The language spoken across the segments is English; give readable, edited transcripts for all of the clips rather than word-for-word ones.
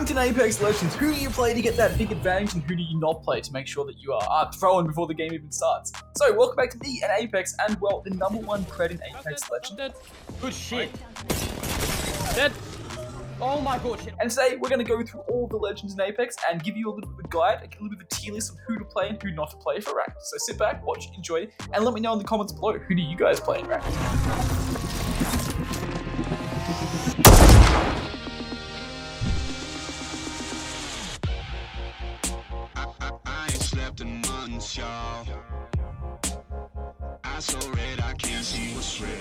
Ranked in Apex Legends, who do you play to get that big advantage and who do you not play to make sure that you are throwing before the game even starts? So, welcome back to me and Apex, and well, the #1 cred in Apex Legends. Good shit. Dead. Oh my god, shit. And today, we're going to go through all the legends in Apex and give you a little bit of a guide, a little bit of a tier list of who to play and who not to play for Ranked. So sit back, watch, enjoy, and let me know in the comments below, who do you guys play in Ranked? Y'all. I so red I can't see what's real.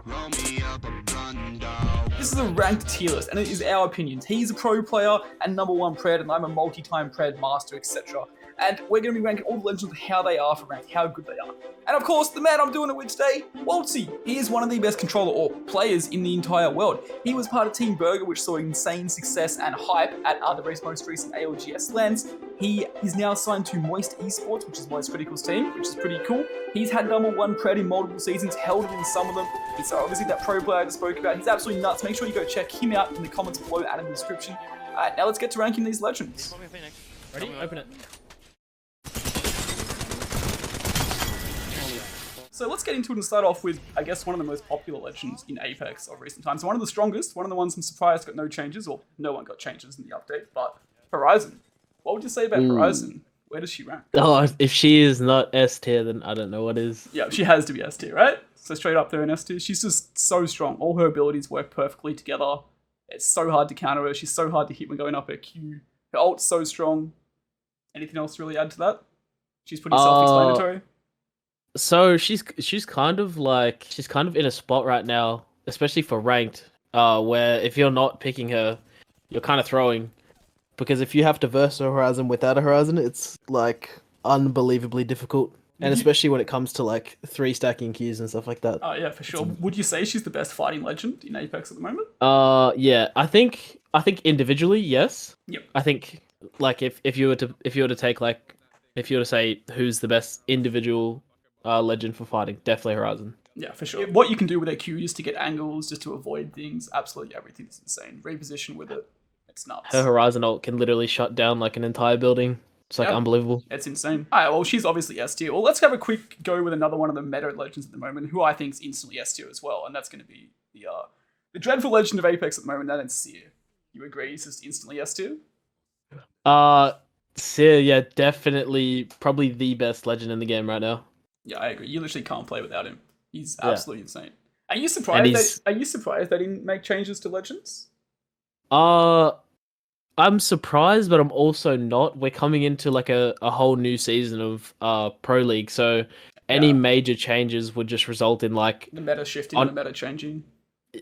Roll me up a blunt dog. This is a ranked tier list, and it is our opinions. He's a pro player and #1 pred, and I'm a multi-time pred master, etc. And we're going to be ranking all the legends of how they are for ranked, how good they are. And of course, the man I'm doing it with today, Wxltzy. He is one of the best controller or players in the entire world. He was part of Team Burger, which saw insane success and hype at the most recent ALGS Lens. He is now signed to Moist Esports, which is Moist Critical's team, which is pretty cool. He's had #1 pred in multiple seasons, held it in some of them. He's obviously that pro player I just spoke about. He's absolutely nuts. Make sure you go check him out in the comments below and in the description. Alright, now let's get to ranking these legends. Ready? Open it. So let's get into it and start off with, I guess, one of the most popular legends in Apex of recent times. One of the strongest, one of the ones I'm surprised got no changes, or no one got changes in the update, but Horizon. What would you say about Horizon? Where does she rank? Oh, if she is not S tier, then I don't know what is. Yeah, she has to be S tier, right? So straight up there in S tier. She's just so strong. All her abilities work perfectly together. It's so hard to counter her. She's so hard to hit when going up her Q. Her ult's so strong. Anything else to really add to that? She's pretty self-explanatory. So she's kind of in a spot right now, especially for ranked, where if you're not picking her, you're kind of throwing. Because if you have to verse a Horizon without a Horizon, it's like unbelievably difficult. And especially when it comes to like 3 stacking Qs and stuff like that. Oh yeah, for sure. Would you say she's the best fighting legend in Apex at the moment? Yeah, I think individually, yes. Yep. I think like if you were to say who's the best individual legend for fighting, definitely Horizon. Yeah, for sure. What you can do with her Q just to get angles, just to avoid things, absolutely everything is insane. Reposition with it, it's nuts. Her Horizon ult can literally shut down like an entire building. It's like unbelievable. It's insane. Alright, well, she's obviously S tier. Well, let's have a quick go with another one of the meta legends at the moment, who I think is instantly S tier as well, and that's going to be the dreadful legend of Apex at the moment, and that's Seer. You agree he's just instantly S tier? Seer, yeah, definitely, probably the best legend in the game right now. Yeah, I agree. You literally can't play without him. He's absolutely insane. Are you surprised they didn't make changes to legends? I'm surprised, but I'm also not. We're coming into like a whole new season of Pro League, so any major changes would just result in like the meta shifting and the meta changing.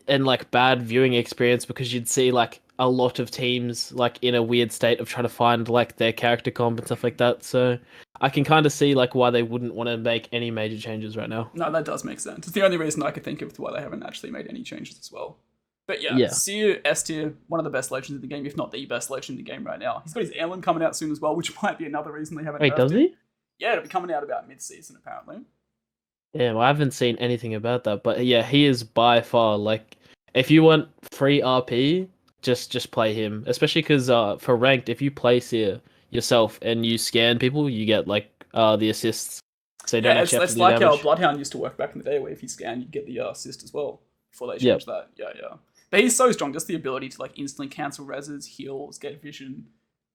And like bad viewing experience, because you'd see like a lot of teams like in a weird state of trying to find like their character comp and stuff like that. So I can kind of see like why they wouldn't want to make any major changes right now. No, that does make sense. It's the only reason I could think of to why they haven't actually made any changes as well. But yeah. Seer, S tier, one of the best legends in the game, if not the best legend in the game right now. He's got his Heirloom coming out soon as well, which might be another reason they haven't. Wait, does he? Yeah, it'll be coming out about mid-season apparently. Yeah, well, I haven't seen anything about that, but yeah, he is by far like, if you want free RP, just play him. Especially because for ranked, if you play Seer yourself and you scan people, you get like the assists. So you don't actually have to do like damage. how Bloodhound used to work back in the day, where if you scan, you'd get the assist as well before they changed that. Yeah. But he's so strong, just the ability to like instantly cancel reses, heals, get vision.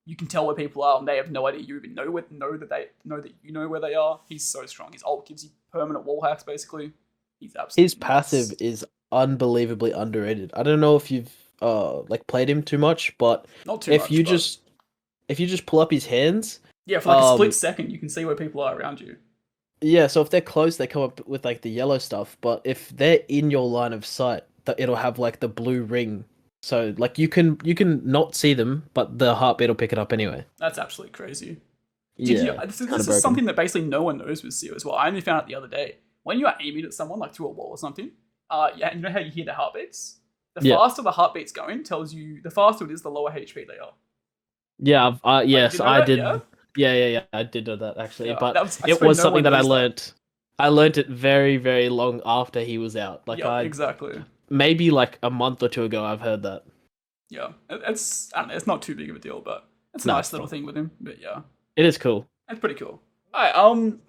You can tell where people are, and they have no idea you even know that you know where they are. He's so strong. His ult gives you permanent wall hacks, basically. He's absolutely His passive is unbelievably underrated. I don't know if you've like played him too much, but if you just pull up his hands, for like a split second, you can see where people are around you. Yeah, so if they're close, they come up with like the yellow stuff, but if they're in your line of sight, it'll have like the blue ring. So like you can not see them, but the heartbeat will pick it up anyway. That's absolutely crazy. This is something that basically no one knows with Seer as well. I only found out the other day. When you are aiming at someone like through a wall or something, you know how you hear the heartbeats? The faster the heartbeat's going tells you the faster it is, the lower HP they are. Yeah, yes, I did. Yeah? I did know that actually, Yeah, but it was something that I learnt. I learnt it very, very long after he was out. Like exactly. Maybe like a month or two ago, I've heard that. Yeah, it's I don't know, it's not too big of a deal, but it's a No, nice it's little not. thing with him. But yeah, It is cool. it's pretty cool. Alright,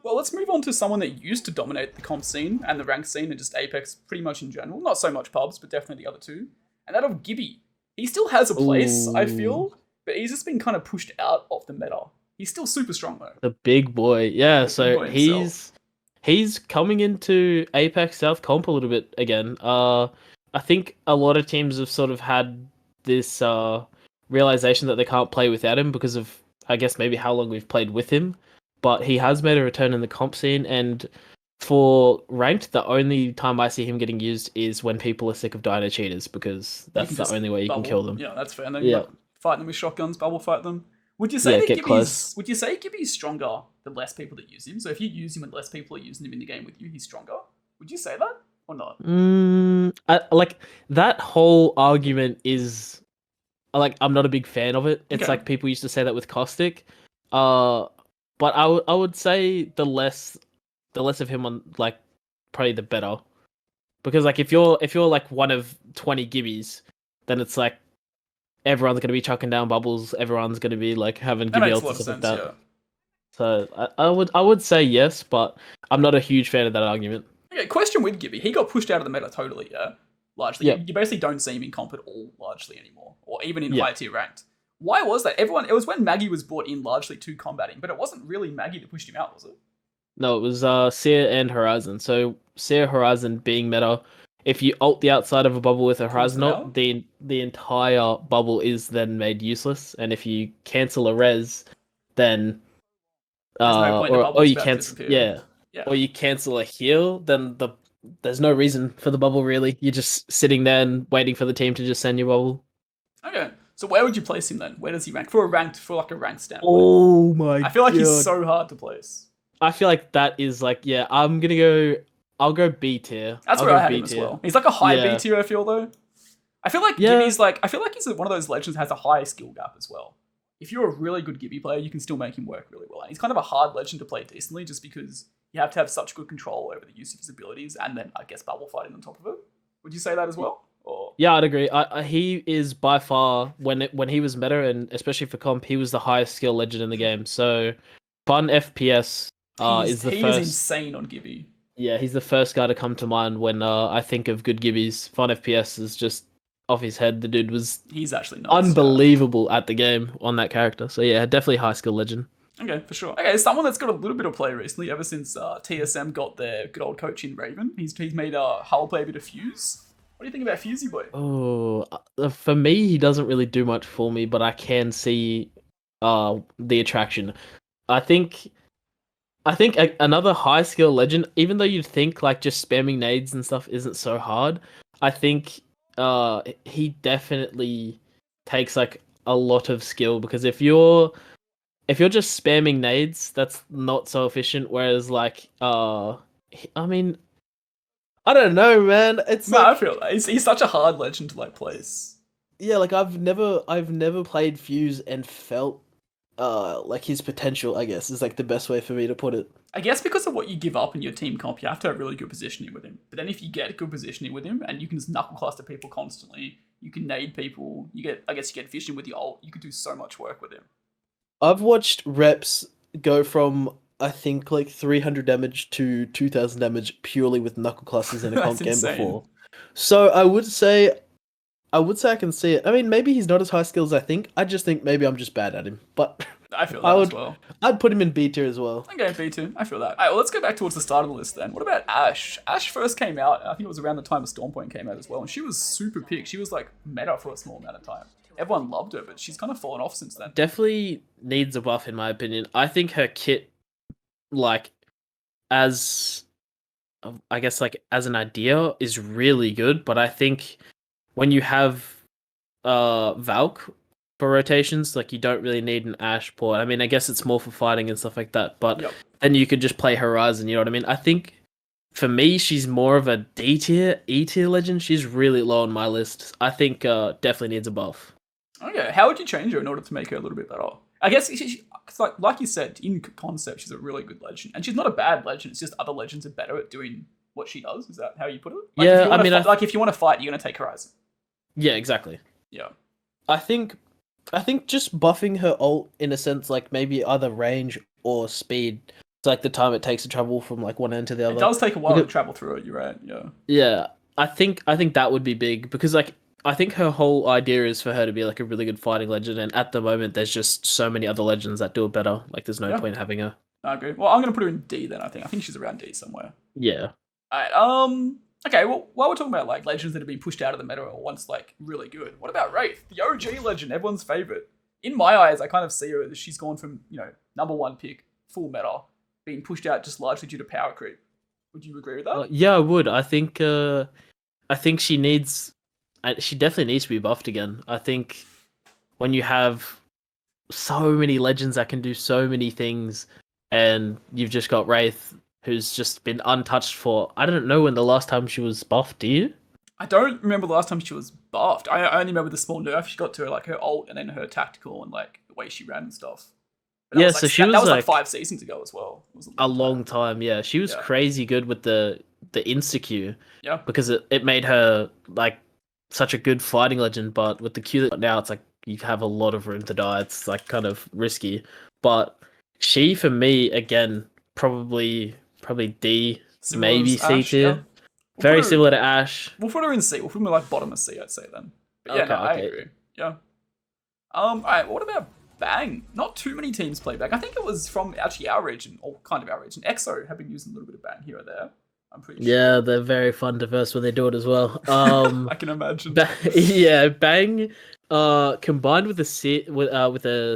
well, let's move on to someone that used to dominate the comp scene and the rank scene and just Apex pretty much in general. Not so much pubs, but definitely the other two. And that of Gibby. He still has a place, I feel, but he's just been kind of pushed out of the meta. He's still super strong though. The big boy. Yeah, The so big boy himself. he's coming into Apex South comp a little bit again. I think a lot of teams have sort of had this realization that they can't play without him because of, I guess, maybe how long we've played with him. But he has made a return in the comp scene, and for ranked, the only time I see him getting used is when people are sick of dino cheaters, because You that's can the just only way you bubble. can kill them. Yeah, that's fair. And then Yeah. fight them with shotguns, bubble fight them. Would you say Yeah, that get Gibby's? close. Would you say Gibby's stronger the less people that use him? So if you use him and less people are using him in the game with you, he's stronger. Would you say that or not? Like that whole argument is like I'm not a big fan of it. It's Okay. like people used to say that with Caustic. But I would say the less of him on like probably the better. Because like if you're like one of 20 gibbies, then it's like everyone's gonna be chucking down bubbles, everyone's gonna be like having That gibby makes a ults lot and of stuff like sense. that. Yeah. So I would say yes, but I'm not a huge fan of that argument. Okay, question with Gibby. He got pushed out of the meta totally, yeah? Largely. Yep. You basically don't see him in comp at all, largely, anymore. Or even in Yeah. high tier ranked. Why was that? It was when Maggie was brought in largely to combating, but it wasn't really Maggie that pushed him out, was it? No, it was Seer and Horizon. So Seer, Horizon being meta. If you ult the outside of a bubble with a Horizon them ult, out? the entire bubble is then made useless. And if you cancel a res, then There's no point, the or bubble's you about to cancel disappear. Yeah. or you cancel a heal, then there's no reason for the bubble really. You're just sitting there and waiting for the team to just send you bubble. Okay. So where would you place him then? Where does he rank? For a ranked standpoint. Oh my! I feel like he's so hard to place. I feel like that is like I'll go B tier. That's I'll where go I had B him as tier. well. He's like a high Yeah. B tier, I feel though. I feel like Yeah. Gibby's like, I feel like he's one of those legends that has a high skill gap as well. If you're a really good Gibby player, you can still make him work really well. And he's kind of a hard legend to play decently just because you have to have such good control over the use of his abilities and then I guess bubble fighting on top of it. Would you say that as well? Or Yeah, I'd agree. He is by far when he was meta and especially for comp, he was the highest skill legend in the game. So fun FPS is the he first. is insane on Gibby. Yeah, he's the first guy to come to mind when I think of good gibbies. Fun FPS is just off his head. The dude was He's actually nuts. unbelievable at the game on that character. So yeah, definitely high skill legend. Okay, for sure. Okay, someone that's got a little bit of play recently, ever since TSM got their good old coach in Raven. He's made Hull play a bit of Fuse. What do you think about Fusey Boy? Oh, for me, he doesn't really do much for me, but I can see the attraction. I think another high skill legend, even though you'd think like just spamming nades and stuff isn't so hard, I think he definitely takes like a lot of skill because if you're just spamming nades, that's not so efficient. Whereas like I mean, I don't know, man. It's No, like, I feel that. He's such a hard legend to like place. yeah, like I've never played Fuse and felt like his potential, I guess, is like the best way for me to put it. I guess because of what you give up in your team comp, you have to have really good positioning with him. But then if you get good positioning with him and you can just knuckle cluster people constantly, you can nade people, you get vision with your ult, you could do so much work with him. I've watched reps go from I think like 300 damage to 2000 damage purely with knuckle clusters in a comp That's game insane. before. So I would say I can see it. I mean, maybe he's not as high skill as I think. I just think maybe I'm just bad at him. But I feel that as well. I'd put him in B tier as well. Okay, B2. I feel that. Alright, well, let's go back towards the start of the list then. What about Ash? Ash first came out, I think it was around the time of Stormpoint came out as well, and she was super picked. She was like meta for a small amount of time. Everyone loved her, but she's kind of fallen off since then. Definitely needs a buff in my opinion. I think her kit, like, as I guess like as an idea, is really good. But I think when you have Valk for rotations, like you don't really need an Ash port. I mean, I guess it's more for fighting and stuff like that. But Yep. then you could just play Horizon. You know what I mean? I think for me, she's more of a D tier, E tier legend. She's really low on my list. I think definitely needs a buff. Okay, how would you change her in order to make her a little bit better? I guess, cause like you said, in concept, she's a really good legend. And she's not a bad legend, it's just other legends are better at doing what she does. Is that how you put it? Like, Yeah, if you I mean, like if you want to fight, you're going to take Horizon. Yeah, exactly. Yeah. I think just buffing her ult in a sense, like maybe either range or speed. It's like the time it takes to travel from like one end to the other. It does take a while to travel through it. You're right. Yeah. Yeah, I think that would be big because like I think her whole idea is for her to be like a really good fighting legend, and at the moment there's just so many other legends that do it better. Like there's no point having her. I agree. Well, I'm gonna put her in D then. I think she's around D somewhere. Yeah. All right. Okay. Well, while we're talking about like legends that have been pushed out of the meta or once like really good, what about Wraith, the OG legend, everyone's favorite? In my eyes, I kind of see her as she's gone from number one pick, full meta, being pushed out just largely due to power creep. Would you agree with that? Yeah, I would. I think she definitely needs to be buffed again. I think when you have so many legends that can do so many things, and you've just got Wraith, who's just been untouched for, I don't know when the last time she was buffed, do you? I don't remember the last time she was buffed. I only remember the small nerf she got to her, like her ult and then her tactical and like the way she ran and stuff. Yeah, so she was that was like 5 seasons ago as well. It was a long time. Yeah, she was crazy good with the insta Q. Yeah, because it made her like such a good fighting legend. But with the Q that now, it's like you have a lot of room to die. It's like kind of risky. But she, for me, again, probably D, similar maybe C Ash, tier. yeah. Very similar to Ash. We'll put her in C. We'll put her like bottom of C, I'd say then. But yeah, I agree. Yeah. Alright, what about Bang? Not too many teams play Bang. I think it was from actually our region, or kind of our region. EXO have been using a little bit of Bang here or there. I'm pretty sure. Yeah, they're very fun diverse when they do it as well. I can imagine. Bang combined with a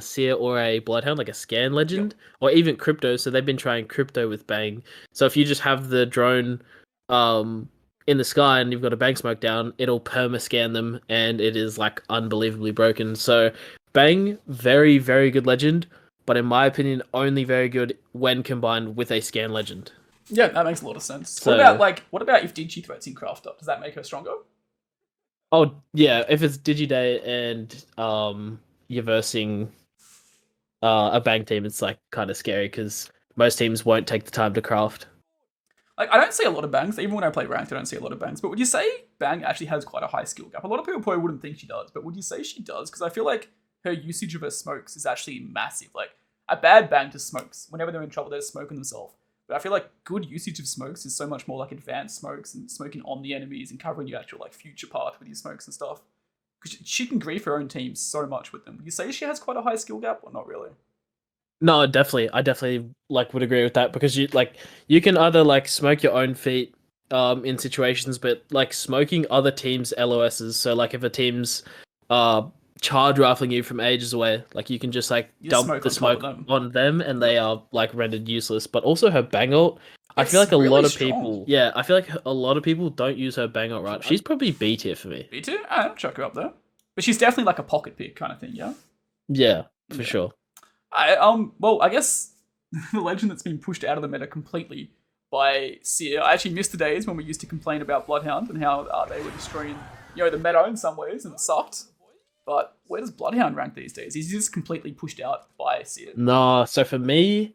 Seer or a Bloodhound, like a scan legend, or even crypto. So they've been trying crypto with Bang. So if you just have the drone in the sky and you've got a Bang smoke down, it'll perma scan them, and it is like unbelievably broken. So Bang, very, very good legend, but in my opinion, only very good when combined with a scan legend. Yeah, that makes a lot of sense. So, what about if Digi threats in Crafter? Does that make her stronger? Oh yeah, if it's Digiday and you're versing a Bang team, it's like kind of scary because most teams won't take the time to craft. Like, I don't see a lot of bangs. Even when I play ranked, I don't see a lot of bangs. But would you say Bang actually has quite a high skill gap? A lot of people probably wouldn't think she does, but would you say she does? Because I feel like her usage of her smokes is actually massive. Like, a bad bang just smokes. Whenever they're in trouble, they're smoking themselves. But I feel like good usage of smokes is so much more like advanced smokes and smoking on the enemies and covering your actual like future path with your smokes and stuff. Because she can grief her own team so much with them. Would you say she has quite a high skill gap or not really? No, definitely. I definitely like would agree with that because you can either like smoke your own feet in situations, but like smoking other teams' LOSs. So like if a team's charge rifling you from ages away, like you can just like dump the smoke on them and they are like rendered useless. But also her bang ult, I feel like a lot of people I feel like a lot of people don't use her bang ult right. She's probably B tier for me. B tier? I'll chuck her up there. But she's definitely like a pocket pick kind of thing, yeah? Yeah, for sure. I guess the legend that's been pushed out of the meta completely by Seer. I actually missed the days when we used to complain about Bloodhound and how they were destroying, the meta in some ways, and it sucked. But where does Bloodhound rank these days? Is he just completely pushed out by Seer? No, so for me,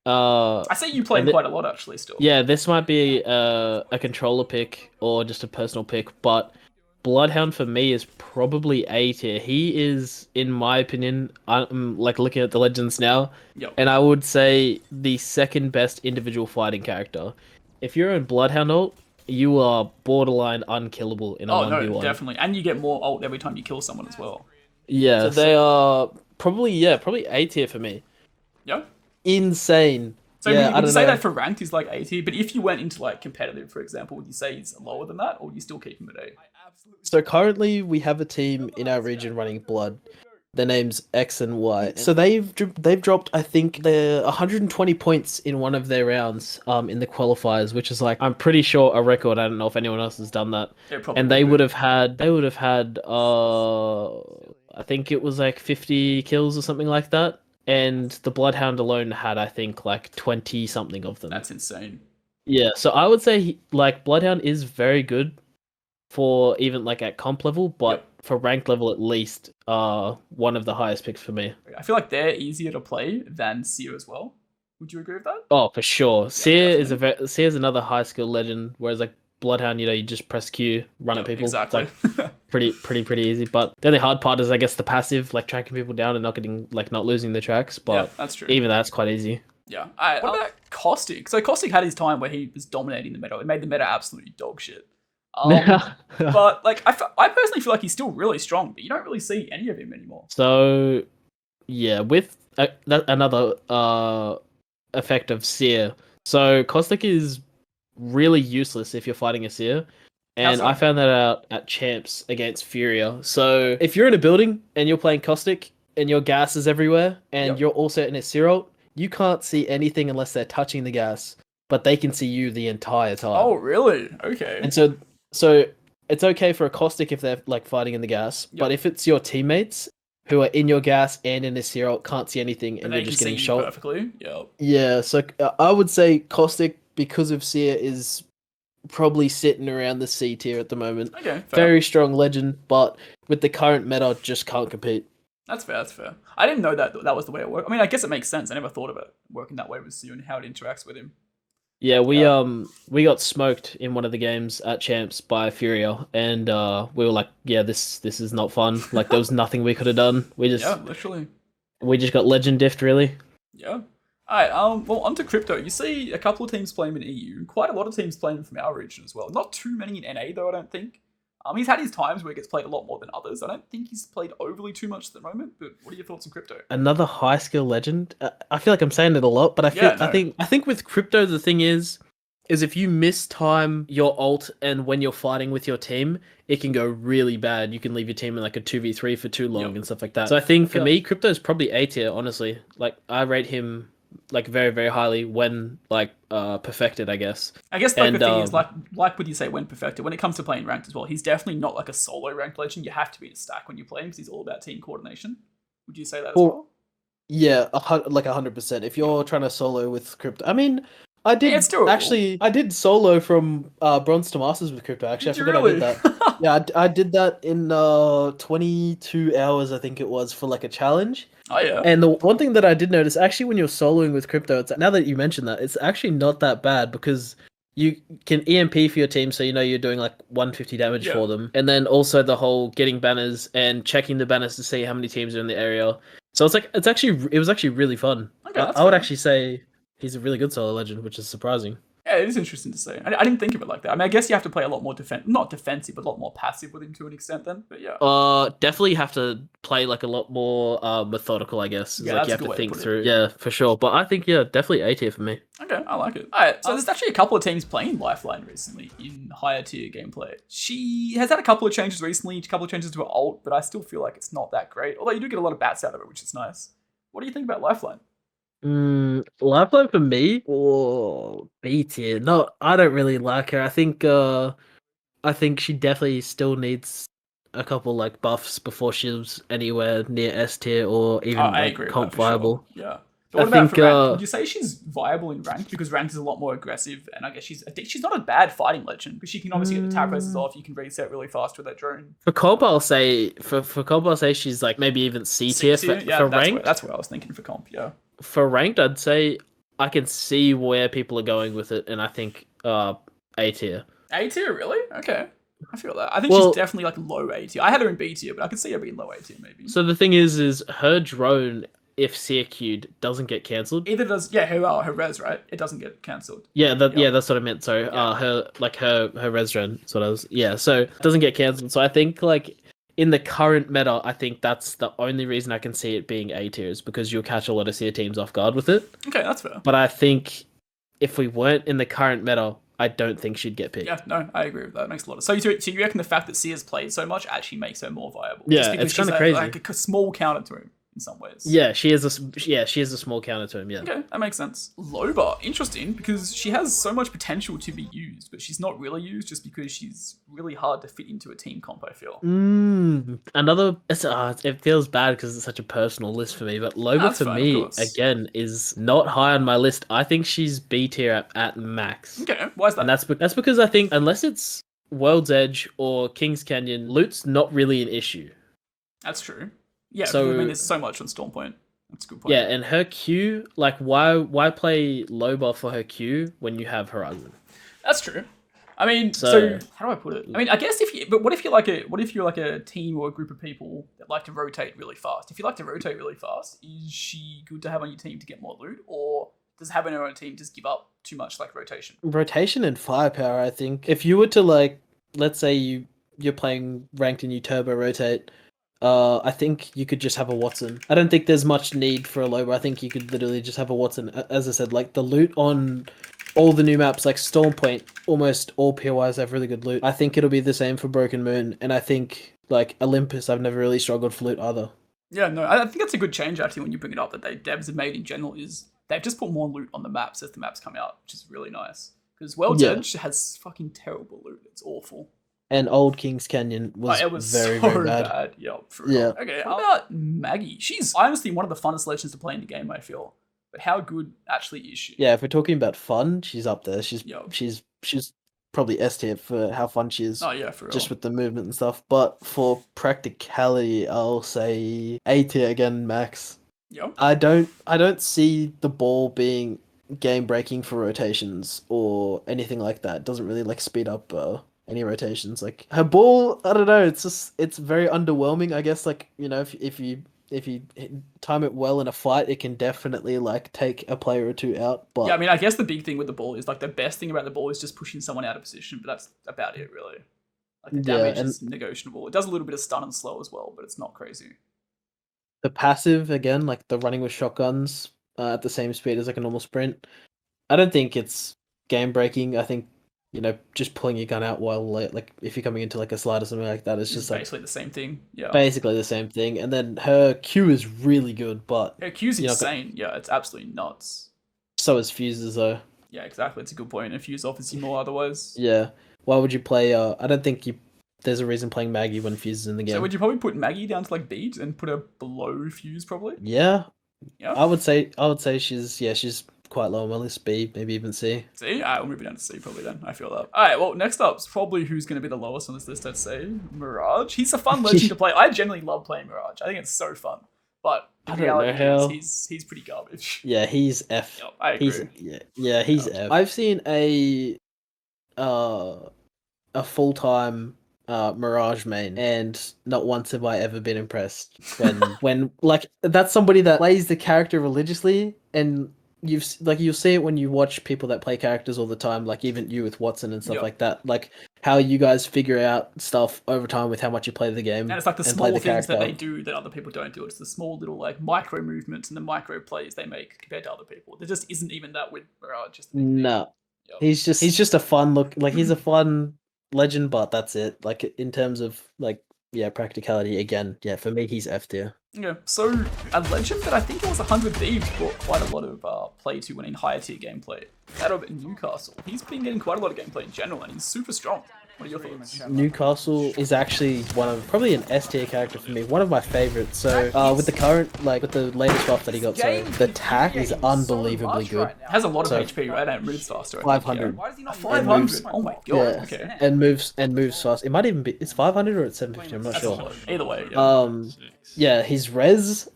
I say you play him quite a lot actually still. Yeah, this might be a controller pick or just a personal pick, but Bloodhound for me is probably A tier. He is, in my opinion, I'm like looking at the legends now, and I would say the second best individual fighting character. If you're in Bloodhound ult, you are borderline unkillable in a 1v1. No, definitely. And you get more ult every time you kill someone as well. Yeah, so they are probably A tier for me. Yeah. Insane. So would you say that for ranked is like A tier, but if you went into like competitive, for example, would you say he's lower than that, or would you still keep him at A? So currently we have a team in our region running Blood. Their name's X and Y. So they've dropped, I think, they're 120 points in one of their rounds in the qualifiers, which is like, I'm pretty sure a record. I don't know if anyone else has done that. And they would have had I think it was like 50 kills or something like that. And the Bloodhound alone had, I think, like 20 something of them. That's insane. Yeah, so I would say like Bloodhound is very good for even like at comp level, but for ranked level at least, one of the highest picks for me. I feel like they're easier to play than Seer as well. Would you agree with that? Oh, for sure. Seer is another high skill legend, whereas like Bloodhound, you just press Q, run at people. Exactly. Like, pretty easy. But the only hard part is, I guess, the passive, like tracking people down and not losing the tracks. But Yeah, that's true. even that's quite easy. Yeah. What about Caustic? So Caustic had his time where he was dominating the meta. It made the meta absolutely dog shit. But like, I personally feel like he's still really strong, but you don't really see any of him anymore. So, yeah, with another effect of Seer. So Caustic is really useless if you're fighting a Seer. And I found that out at champs against Furia. So if you're in a building and you're playing Caustic and your gas is everywhere and you're also in a Seer ult, you can't see anything unless they're touching the gas, but they can see you the entire time. Oh, really? Okay. And so it's okay for a Caustic if they're like fighting in the gas, but if it's your teammates who are in your gas and in a Seer ult, can't see anything and you're just getting shot perfectly. Yep. Yeah, so I would say Caustic, because of Seer, is probably sitting around the C tier at the moment. Okay, fair. Very strong legend, but with the current meta, just can't compete. That's fair, that's fair. I didn't know that was the way it worked. I mean, I guess it makes sense. I never thought of it working that way with Seer and how it interacts with him. Yeah, we got smoked in one of the games at champs by Furia, and we were like, yeah, this is not fun. Like, there was nothing we could have done. Literally. We just got legend diffed, really. Yeah. Alright, well, onto crypto. You see a couple of teams playing in EU, and quite a lot of teams playing from our region as well. Not too many in NA, though, I don't think. He's had his times where he gets played a lot more than others. I don't think he's played overly too much at the moment, but what are your thoughts on crypto? Another high skill legend. I feel like I'm saying it a lot, but I think with crypto, the thing is if you mistime your ult and when you're fighting with your team, it can go really bad. You can leave your team in like a 2v3 for too long and stuff like that. So I think for me, crypto is probably A tier, honestly. Like, I rate him like very, very highly when like perfected, I guess. I guess like the thing is like what you say when perfected, when it comes to playing ranked as well, he's definitely not like a solo ranked legend. You have to be in a stack when you play him because he's all about team coordination. Would you say that as well? Yeah, like 100%. If you're trying to solo with crypto, I mean, I did solo from bronze to masters with crypto. Actually, I forgot I did that. Yeah, I did that in 22 hours, I think it was, for like a challenge. Oh yeah. And the one thing that I did notice, actually, when you're soloing with crypto, now that you mention that, it's actually not that bad because you can EMP for your team, so you know you're doing like 150 damage for them, and then also the whole getting banners and checking the banners to see how many teams are in the area. So it was actually really fun. Okay, I would actually say he's a really good solo legend, which is surprising. Yeah, it is interesting to say. I didn't think of it like that. I mean, I guess you have to play a lot more not defensive, but a lot more passive with him to an extent then. But yeah. Definitely have to play like a lot more methodical, I guess. Yeah, like you have to think through. Yeah, for sure. But I think definitely A tier for me. Okay, I like it. Alright, so there's actually a couple of teams playing Lifeline recently in higher tier gameplay. She has had a couple of changes recently, a couple of changes to her ult, but I still feel like it's not that great. Although you do get a lot of bats out of it, which is nice. What do you think about Lifeline? Lifeline for me or B tier? No, I don't really like her. I think she definitely still needs a couple like buffs before she's anywhere near S tier or even comp viable. Sure. Yeah. But what about for ranked? Would you say she's viable in ranked? Because ranked is a lot more aggressive, and I guess she's not a bad fighting legend because she can obviously get the tap races off. You can reset really fast with that drone. For comp, I'll say she's like maybe even C tier for ranked. That's what I was thinking for comp. Yeah. For ranked, I'd say I can see where people are going with it, and I think A tier. A tier, really? Okay. I feel that. I think she's definitely like low A tier. I had her in B tier, but I could see her being low A tier maybe. So the thing is her drone, if Seer Q'd, doesn't get cancelled. Either does, her res, right? It doesn't get cancelled. Yeah, that's what I meant. So her res drone. That's what I was. Yeah, so it doesn't get cancelled. So I think like in the current meta, I think that's the only reason I can see it being A tier is because you'll catch a lot of Seer teams off guard with it. Okay, that's fair. But I think if we weren't in the current meta, I don't think she'd get picked. Yeah, no, I agree with that. It makes a lot of sense. So you reckon the fact that Seer's played so much actually makes her more viable? Yeah, just because it's kind of crazy. Like a small counter to him in some ways. Yeah, she is a small counter to him. Yeah. Okay, that makes sense. Loba, interesting because she has so much potential to be used, but she's not really used just because she's really hard to fit into a team comp. I feel. It feels bad because it's such a personal list for me, but Loba for me again is not high on my list. I think she's B tier at max. Okay, why is that? And that's because I think unless it's World's Edge or King's Canyon, loot's not really an issue. That's true. Yeah, so, I mean, there's so much on Stormpoint. That's a good point. Yeah, and her Q, like, why play Loba for her Q when you have Horizon? That's true. I mean, so how do I put it? I mean, I guess what if you're like a team or a group of people that like to rotate really fast? If you like to rotate really fast, is she good to have on your team to get more loot, or does having her on a team just give up too much like rotation? Rotation and firepower, I think. If you were to like, let's say you're playing ranked and you turbo rotate, I think you could just have a Wattson. I don't think there's much need for a Loba. I think you could literally just have a Wattson. As I said, like the loot on all the new maps, like Storm Point, almost all POIs have really good loot. I think it'll be the same for Broken Moon, and I think like Olympus, I've never really struggled for loot either. Yeah, no, I think that's a good change actually when you bring it up that devs have made in general is they've just put more loot on the maps as the maps come out, which is really nice. Because Wxltzy has fucking terrible loot. It's awful. And Old Kings Canyon was, it was very, so very bad. Yeah, for real. Okay, what about Maggie? She's honestly one of the funnest legends to play in the game, I feel. But how good actually is she? Yeah, if we're talking about fun, she's up there. She's probably S tier for how fun she is. Oh yeah, for real. Just with the movement and stuff. But for practicality, I'll say A tier again, max. Yeah. I don't see the ball being game breaking for rotations or anything like that. It doesn't really like speed up any rotations. Like her ball, I don't know. It's very underwhelming. I guess like if you time it well in a fight, it can definitely like take a player or two out. But yeah, I mean, I guess the big thing with the ball is like the best thing about the ball is just pushing someone out of position, but that's about it really. Like the damage is negotiable. It does a little bit of stun and slow as well, but it's not crazy. The passive again, like the running with shotguns at the same speed as like a normal sprint. I don't think it's game breaking. I think just pulling your gun out while like if you're coming into like a slide or something like that, it's just basically the same thing. Yeah, basically the same thing. And then her Q is really good, but her Q's insane. Yeah, it's absolutely nuts. So is Fuses though. Yeah, exactly. It's a good point. And Fuse offers you more otherwise. Yeah. Why would you play? I don't think there's a reason playing Maggie when Fuse is in the game. So would you probably put Maggie down to like beat and put her below Fuse probably? Yeah. Yeah. I would say she's quite low on my list. B, maybe even C. C? Alright, we'll move it down to C probably then. I feel that. Alright, well, next up's probably who's going to be the lowest on this list, I'd say. Mirage. He's a fun legend to play. I generally love playing Mirage. I think it's so fun. But the reality is he's pretty garbage. Yeah, he's F. Yep, I agree. He's F. I've seen a full-time Mirage main, and not once have I ever been impressed when like that's somebody that plays the character religiously, and you'll see it when you watch people that play characters all the time, like even you with Wattson and stuff like that, like how you guys figure out stuff over time with how much you play the game. And it's like the small things that they do that other people don't do. It's the small little like micro movements and the micro plays they make compared to other people. There just isn't even that with Mirage. No. Yep. He's just a fun look, like he's a fun legend, but that's it. Like in terms of like practicality, again, for me he's F tier. Yeah, so a legend that I think it was 100 Thieves brought quite a lot of play to when in higher tier gameplay. That of Newcastle. He's been getting quite a lot of gameplay in general, and he's super strong. What are your thoughts? Newcastle is actually probably an S tier character for me. One of my favorites. So with the current, with the latest buff that he got, so the tack is unbelievably good. It has a lot of HP, right? And it moves faster. 500. 500. Oh my god. Yeah. Okay. And moves fast. It might even be. It's 500 or it's 750. I'm not sure. Either way. Yeah. His res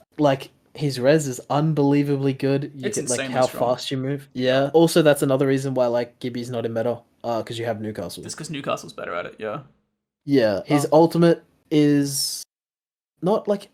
is unbelievably good. You get like how fast you move. Yeah. Also, that's another reason why like Gibby's not in meta. Because you have Newcastle. Just because Newcastle's better at it, yeah. Yeah, his ultimate is not broken,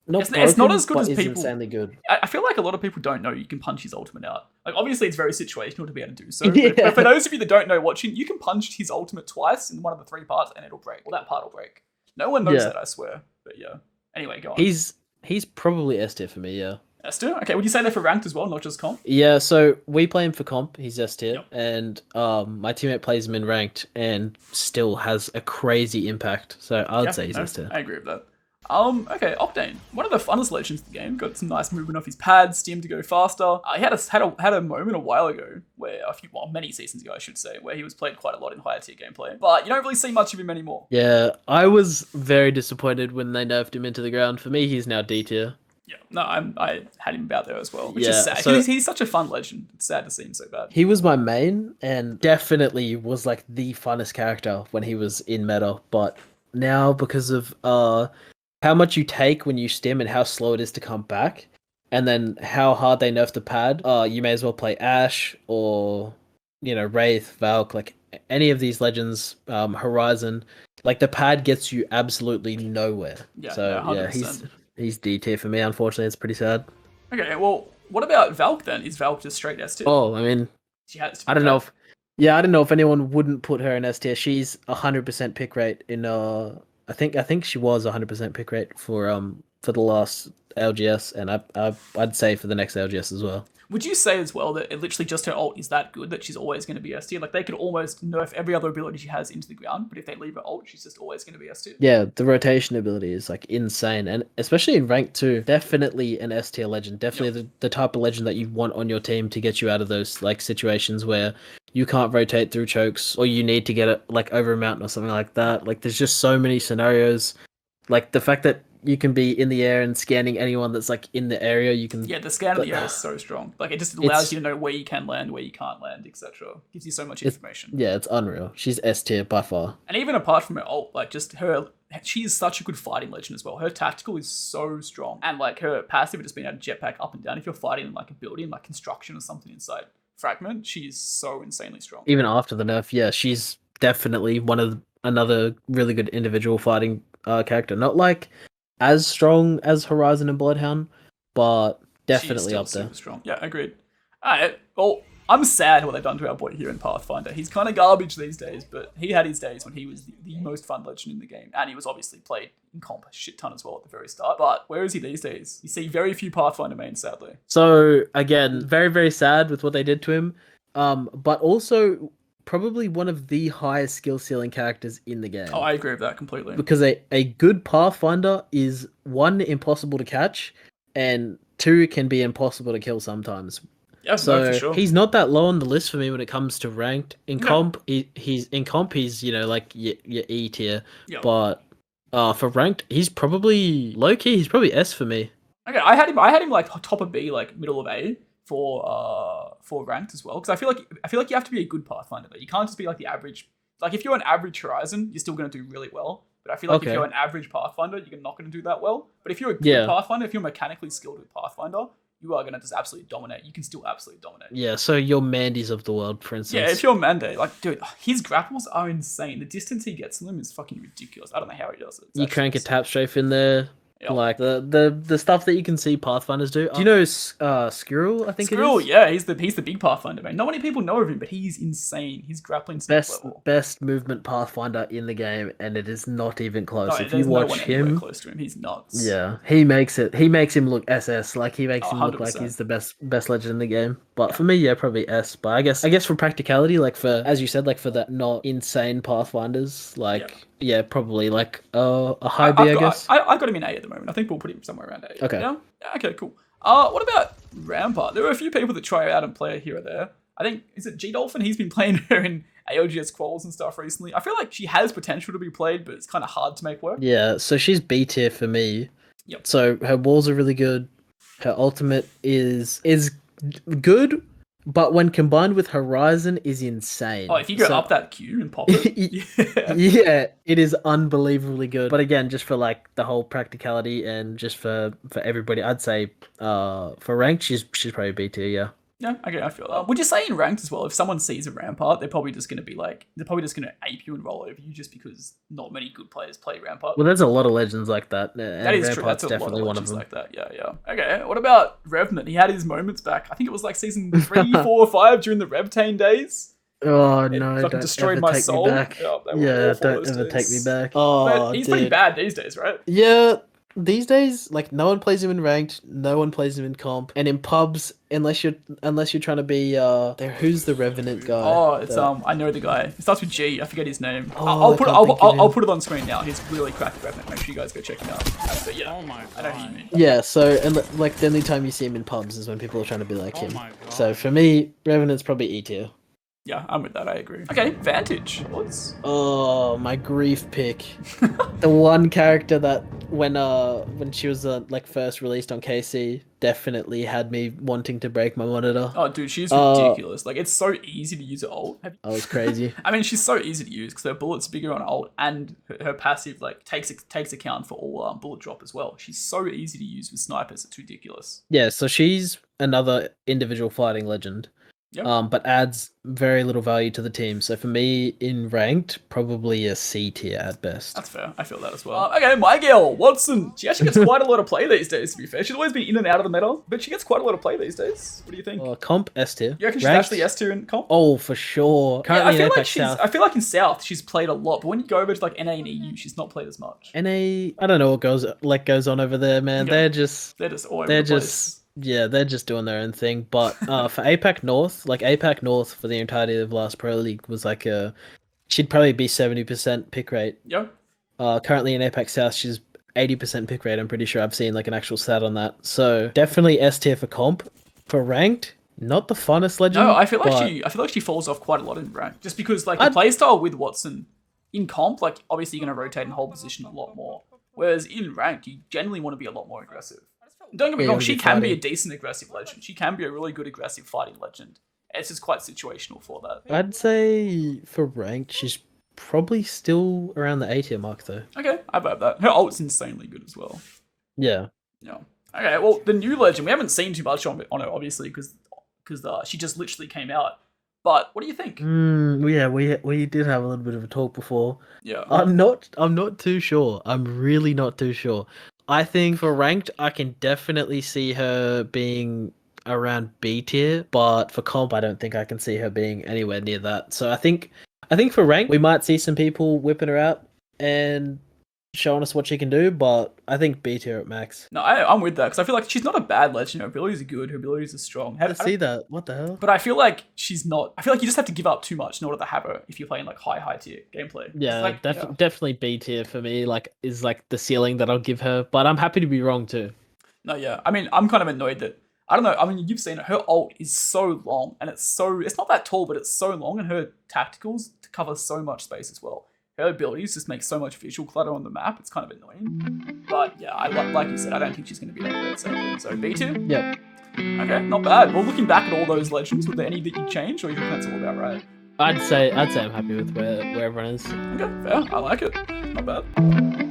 it's not as good as people. It's insanely good. I feel like a lot of people don't know you can punch his ultimate out. Like obviously it's very situational to be able to do so. But for those of you that don't know watching, you can punch his ultimate twice in one of the 3 parts and it'll break. Well, that part will break. No one knows that, I swear. But yeah. Anyway, go on. He's probably S tier for me. Yeah. S tier? Okay, would you say that for ranked as well, not just comp? Yeah, so we play him for comp, he's S tier, and my teammate plays him in ranked and still has a crazy impact. So I would say he's S tier. I agree with that. Okay, Octane, one of the funnest legends of the game. Got some nice movement off his pads, steam to go faster. He had a moment a while ago where many seasons ago I should say, where he was played quite a lot in higher tier gameplay, but you don't really see much of him anymore. Yeah, I was very disappointed when they nerfed him into the ground. For me, he's now D tier. Yeah, no, I had him about there as well, which is sad. So he's such a fun legend. It's sad to see him so bad. He was my main, and definitely was like the funnest character when he was in meta. But now, because of how much you take when you stim and how slow it is to come back, and then how hard they nerf the pad, you may as well play Ashe or Wraith, Valk. Like any of these legends, Horizon, like the pad gets you absolutely nowhere. Yeah, So no, yeah, 100%. he's D tier for me. Unfortunately, it's pretty sad. Okay, well, what about Valk then? Is Valk just straight S tier? Oh, I mean, She has to be I don't know correct. I don't know if anyone wouldn't put her in S tier. She's 100% pick rate in I think she was 100% pick rate for the last LGS, and I'd say for the next LGS as well. Would you say as well that it literally just her ult is that good that she's always going to be S tier? Like they could almost nerf every other ability she has into the ground, but if they leave her ult, she's just always going to be S tier. Yeah, the rotation ability is like insane, and especially in rank 2, definitely an S tier legend. Definitely the type of legend that you want on your team to get you out of those like situations where you can't rotate through chokes or you need to get it like over a mountain or something like that. Like there's just so many scenarios. Like the fact that you can be in the air and scanning anyone that's like in the area, you can. Yeah, the scan of the air is so strong. Like it just allows you to know where you can land, where you can't land, etc. Gives you so much information. Yeah, it's unreal. She's S tier by far. And even apart from her ult, like just her, she is such a good fighting legend as well. Her tactical is so strong, and like her passive, just being able to jetpack up and down. If you're fighting in like a building, like construction or something inside Fragment, she is so insanely strong. Even after the nerf, yeah, she's definitely another really good individual fighting character. Not like as strong as Horizon and Bloodhound, but definitely up there. Super strong. Yeah, agreed. Alright, well, I'm sad what they've done to our boy here in Pathfinder. He's kind of garbage these days, but he had his days when he was the most fun legend in the game, and he was obviously played in comp a shit ton as well at the very start. But where is he these days? You see very few Pathfinder mains, sadly. So again, very very sad with what they did to him, but also probably one of the highest skill ceiling characters in the game. Oh, I agree with that completely. Because a good Pathfinder is 1, impossible to catch, and 2, can be impossible to kill sometimes. Yeah, So no, for sure. he's not that low on the list for me when it comes to ranked. In comp, he's like your E tier, Yep. but for ranked, he's probably low key. He's probably S for me. Okay, I had him like top of B, like middle of A for ranked as well. Because I feel like you have to be a good Pathfinder. Though. You can't just be like the average. Like if you're an average Horizon, you're still going to do really well. But I feel like if you're an average Pathfinder, you're not going to do that well. But if you're a good Pathfinder, if you're mechanically skilled with Pathfinder, you are going to just absolutely dominate. You can still absolutely dominate. Yeah, so your Mandys of the world, for instance. Yeah, if you're Mande, like, dude, his grapples are insane. The distance he gets from them is fucking ridiculous. I don't know how he does it. You crank a tap strafe in there. Yep. Like the stuff that you can see Pathfinders do. Do you know Squirrel? I think Squirrel, it is. yeah, he's the big Pathfinder man. Not many people know of him, but he's insane. His grappling's next level. Best movement Pathfinder in the game, and it is not even close. No, if you watch him, close to him, he's nuts. yeah, he makes him look SS. Like he makes him look like 100%. he's the best legend in the game. But for me, yeah, probably S. But I guess for practicality, like for, as you said, like for that not insane Pathfinders, like yeah, probably like a high B, I guess. I got him in A at the moment. I think we'll put him somewhere around A. Okay. Yeah? Okay, cool. What about Rampart? There are a few people that try her out and play her here or there. I think, is it G Dolphin? He's been playing her in AOGS quals and stuff recently. I feel like she has potential to be played, but it's kind of hard to make work. Yeah, so she's B tier for me. Yep. So her walls are really good. Her ultimate is good, but when combined with Horizon is insane. Oh, if you go up that queue and pop it. Yeah, it is unbelievably good. But again, just for like the whole practicality and just for everybody, I'd say for ranked, she's probably B tier, yeah. Yeah, okay, I feel that. Would you say in ranked as well, if someone sees a Rampart, they're probably just going to ape you and roll over you just because not many good players play Rampart? Well, there's a lot of legends like that. That is true. That's definitely one of them. like that. Yeah. Okay, what about Reverent? He had his moments back. I think it was like season 3, 4, or 5 during the Revtane days. Oh no! Fucking destroyed my soul. Me back. Yeah, don't ever take me back. But he's pretty bad these days, right? Yeah, these days, like no one plays him in ranked, no one plays him in comp, and in pubs, unless you're trying to be who's the Revenant guy? Oh, it's I know the guy. It starts with G. I forget his name. Oh, I'll put it on screen now. He's really cracked Revenant. Make sure you guys go check him out. But yeah, Oh my I know who you mean. Yeah, so and like the only time you see him in pubs is when people are trying to be like him. my God. So for me, Revenant's probably E tier. Yeah, I'm with that. I agree. Okay, Vantage. Oh, my grief pick. The one character that when she was like first released on KC definitely had me wanting to break my monitor. Oh, dude, she's ridiculous. Like, it's so easy to use her ult. I was crazy. I mean, she's so easy to use because her bullet's bigger on ult, and her passive like takes account for all bullet drop as well. She's so easy to use with snipers. It's ridiculous. Yeah, so she's another individual fighting legend. Yep. but adds very little value to the team. So for me, in ranked, probably a C tier at best. That's fair. I feel that as well. Okay, my girl, Wattson. She actually gets quite a lot of play these days, to be fair. She's always been in and out of the meta, but she gets quite a lot of play these days. What do you think? Comp S tier. You reckon she's Ranked? actually S tier in comp? Oh, for sure. Yeah, Currently in Apex South. I feel like in South she's played a lot, but when you go over to like NA and EU, she's not played as much. NA, I don't know what goes on over there, man. Okay. They're just all over the place. Yeah, they're just doing their own thing. But for APAC North, like APAC North for the entirety of last Pro League was like she'd probably be 70% pick rate. Yeah. Currently in APAC South, she's 80% pick rate. I'm pretty sure I've seen like an actual stat on that. So definitely S tier for comp. For ranked, not the funnest legend. No, I feel like she falls off quite a lot in rank, just because like the playstyle with Wattson in comp, like obviously you're gonna rotate and hold position a lot more, whereas in ranked you generally want to be a lot more aggressive. Don't get me wrong, she can be a decent aggressive legend. She can be a really good aggressive fighting legend. It's just quite situational for that. I'd say for ranked, she's probably still around the A tier mark though. Okay, I vibe that. Her ult's insanely good as well. Yeah. Yeah. Okay, well, the new legend, we haven't seen too much on her, obviously, because she just literally came out. But what do you think? Yeah, we did have a little bit of a talk before. Yeah. I'm not too sure. I'm really not too sure. I think for ranked, I can definitely see her being around B tier, but for comp, I don't think I can see her being anywhere near that. So I think for ranked, we might see some people whipping her out and showing us what she can do, but I think B tier at max. No, I'm with that, because I feel like she's not a bad legend. Her abilities are good, her abilities are strong. I see that. What the hell? But I feel like she's not. I feel like you just have to give up too much in order to have her if you're playing like high tier gameplay. Yeah, like, definitely B tier for me. Like is like the ceiling that I'll give her, but I'm happy to be wrong too. No, yeah. I mean, I'm kind of annoyed that I don't know. I mean, you've seen it. Her ult is so long, and it's not that tall, but it's so long, and her tacticals cover so much space as well. Her abilities just make so much visual clutter on the map. It's kind of annoying. But yeah, like you said, I don't think she's going to be that great. So B tier? Yep. Okay, not bad. Well, looking back at all those legends, were there any that you changed, or you think that's all about right? I'd say I'm happy with where everyone is. Okay, fair. I like it. Not bad.